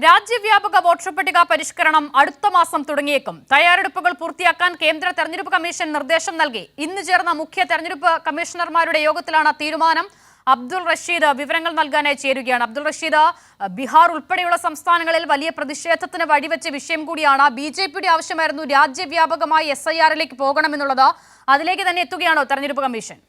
രാജ്യവ്യാപക voter പട്ടിക പരിഷ്കരണം അടുത്ത മാസം തുടങ്ങിയേക്കും. തയ്യാറെടുപ്പുകൾ പൂർത്തിയാക്കാൻ കേന്ദ്ര തെരഞ്ഞെടുപ്പ് കമ്മീഷൻ നിർദ്ദേശം നൽകി. ഇന്ന് ചേർന്ന മുഖ്യ തെരഞ്ഞെടുപ്പ് കമ്മീഷണർമാരുടെ യോഗത്തിലാണ് തീരുമാനം. അബ്ദുൾ റഷീദ് വിവരങ്ങൾ നൽകാനായി ചേരുകയാണ്. അബ്ദുൾ റഷീദ്, ബീഹാർ ഉൾപ്പെടെയുള്ള സംസ്ഥാനങ്ങളിൽ വലിയ പ്രതിഷേധത്തിന് വഴിവെച്ച വിഷയം കൂടിയാണ്. BJPയുടെ ആവശ്യമായിരുന്നു രാജ്യവ്യാപകമായി SIR-ലേക്ക് പോകണമെന്നുള്ളത്. അതിലേക്ക് തന്നെ എത്തുകയാണോ തെരഞ്ഞെടുപ്പ് കമ്മീഷൻ?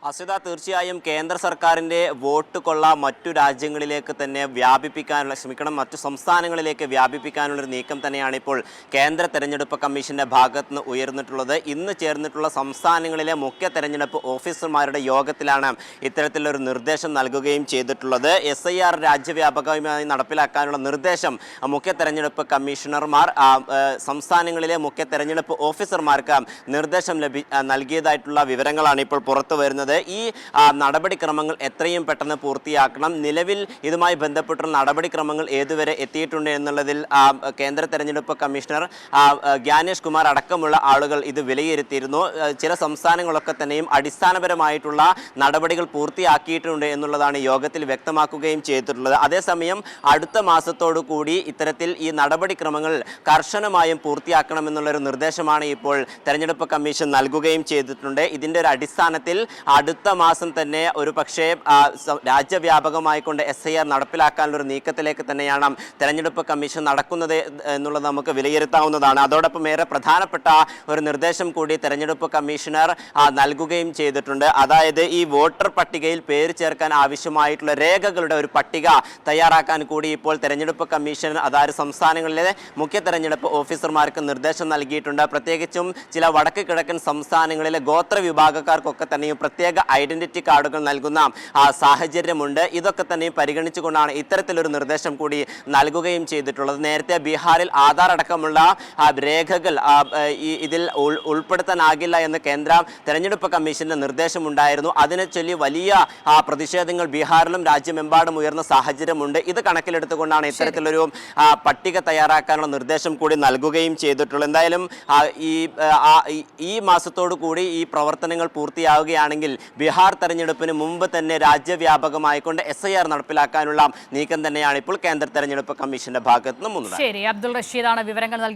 അസിത, തീർച്ചയായും കേന്ദ്ര സർക്കാരിൻ്റെ വോട്ട് കൊള്ള മറ്റു രാജ്യങ്ങളിലേക്ക് തന്നെ മറ്റു സംസ്ഥാനങ്ങളിലേക്ക് വ്യാപിപ്പിക്കാനുള്ളൊരു നീക്കം തന്നെയാണ് ഇപ്പോൾ കേന്ദ്ര തെരഞ്ഞെടുപ്പ് കമ്മീഷൻ്റെ ഭാഗത്ത് നിന്ന് ഉയർന്നിട്ടുള്ളത്. ഇന്ന് ചേർന്നിട്ടുള്ള സംസ്ഥാനങ്ങളിലെ മുഖ്യ തെരഞ്ഞെടുപ്പ് ഓഫീസർമാരുടെ യോഗത്തിലാണ് ഇത്തരത്തിലൊരു നിർദ്ദേശം നൽകുകയും ചെയ്തിട്ടുള്ളത്. SIR രാജ്യവ്യാപകമായി നടപ്പിലാക്കാനുള്ള നിർദ്ദേശം മുഖ്യ തെരഞ്ഞെടുപ്പ് കമ്മീഷണർമാർ സംസ്ഥാനങ്ങളിലെ മുഖ്യ തെരഞ്ഞെടുപ്പ് ഓഫീസർമാർക്ക് നിർദ്ദേശം നൽകിയതായിട്ടുള്ള വിവരങ്ങളാണ് ഇപ്പോൾ പുറത്തു വരുന്നത്. ഈ നടപടിക്രമങ്ങൾ എത്രയും പെട്ടെന്ന് പൂർത്തിയാക്കണം. നിലവിൽ ഇതുമായി ബന്ധപ്പെട്ടുള്ള നടപടിക്രമങ്ങൾ ഏതുവരെ എത്തിയിട്ടുണ്ട് എന്നുള്ളതിൽ കേന്ദ്ര തെരഞ്ഞെടുപ്പ് കമ്മീഷണർ ജ്ഞാനേഷ് കുമാർ അടക്കമുള്ള ആളുകൾ ഇത് വിലയിരുത്തിയിരുന്നു. ചില സംസ്ഥാനങ്ങളൊക്കെ തന്നെയും അടിസ്ഥാനപരമായിട്ടുള്ള നടപടികൾ പൂർത്തിയാക്കിയിട്ടുണ്ട് എന്നുള്ളതാണ് യോഗത്തിൽ വ്യക്തമാക്കുകയും ചെയ്തിട്ടുള്ളത്. അതേസമയം അടുത്ത മാസത്തോടു കൂടി ഇത്തരത്തിൽ ഈ നടപടിക്രമങ്ങൾ കർശനമായും പൂർത്തിയാക്കണമെന്നുള്ളൊരു നിർദ്ദേശമാണ് ഇപ്പോൾ തെരഞ്ഞെടുപ്പ് കമ്മീഷൻ നൽകുകയും ചെയ്തിട്ടുണ്ട്. ഇതിൻ്റെ ഒരു അടിസ്ഥാനത്തിൽ അടുത്ത മാസം തന്നെ ഒരു പക്ഷേ രാജ്യവ്യാപകമായിക്കൊണ്ട് SIR നടപ്പിലാക്കാനുള്ളൊരു നീക്കത്തിലേക്ക് തന്നെയാണ് തെരഞ്ഞെടുപ്പ് കമ്മീഷൻ നടക്കുന്നത് എന്നുള്ളത് നമുക്ക് വിലയിരുത്താവുന്നതാണ്. അതോടൊപ്പം ഏറെ പ്രധാനപ്പെട്ട ഒരു നിർദ്ദേശം കൂടി തെരഞ്ഞെടുപ്പ് കമ്മീഷണർ നൽകുകയും ചെയ്തിട്ടുണ്ട്. അതായത് ഈ വോട്ടർ പട്ടികയിൽ പേര് ചേർക്കാൻ ആവശ്യമായിട്ടുള്ള രേഖകളുടെ ഒരു പട്ടിക തയ്യാറാക്കാൻ കൂടി ഇപ്പോൾ തെരഞ്ഞെടുപ്പ് കമ്മീഷൻ അതായത് സംസ്ഥാനങ്ങളിലെ മുഖ്യ തെരഞ്ഞെടുപ്പ് ഓഫീസർമാർക്ക് നിർദ്ദേശം നൽകിയിട്ടുണ്ട്. പ്രത്യേകിച്ചും ചില വടക്ക് കിഴക്കൻ സംസ്ഥാനങ്ങളിലെ ഗോത്ര വിഭാഗക്കാർക്കൊക്കെ തന്നെയും പ്രത്യേക ഐഡന്റിറ്റി കാർഡുകൾ നൽകുന്ന സാഹചര്യമുണ്ട്. ഇതൊക്കെ തന്നെ പരിഗണിച്ചുകൊണ്ടാണ് ഇത്തരത്തിലൊരു നിർദ്ദേശം കൂടി നൽകുകയും ചെയ്തിട്ടുള്ളത്. നേരത്തെ ബീഹാറിൽ ആധാർ അടക്കമുള്ള രേഖകൾ ഇതിൽ ഉൾപ്പെടുത്താനാകില്ല എന്ന് കേന്ദ്ര തെരഞ്ഞെടുപ്പ് കമ്മീഷന്റെ നിർദ്ദേശമുണ്ടായിരുന്നു. അതിനെ ചൊല്ലി വലിയ പ്രതിഷേധങ്ങൾ ബീഹാറിലും രാജ്യമെമ്പാടും ഉയർന്ന സാഹചര്യമുണ്ട്. ഇത് കണക്കിലെടുത്തുകൊണ്ടാണ് ഇത്തരത്തിലൊരു പട്ടിക തയ്യാറാക്കാനുള്ള നിർദ്ദേശം കൂടി നൽകുകയും ചെയ്തിട്ടുള്ളത്. എന്തായാലും ഈ മാസത്തോടു കൂടി ഈ പ്രവർത്തനങ്ങൾ പൂർത്തിയാവുകയാണെങ്കിൽ ബീഹാർ തെരഞ്ഞെടുപ്പിന് മുമ്പ് തന്നെ രാജ്യവ്യാപകമായിക്കൊണ്ട് SIR നടപ്പിലാക്കാനുള്ള നീക്കം തന്നെയാണ് ഇപ്പോൾ കേന്ദ്ര തെരഞ്ഞെടുപ്പ് കമ്മീഷന്റെ ഭാഗത്ത് നിന്നും. ശരി, അബ്ദുൾ റഷീദാണ് വിവരങ്ങൾ നൽകി.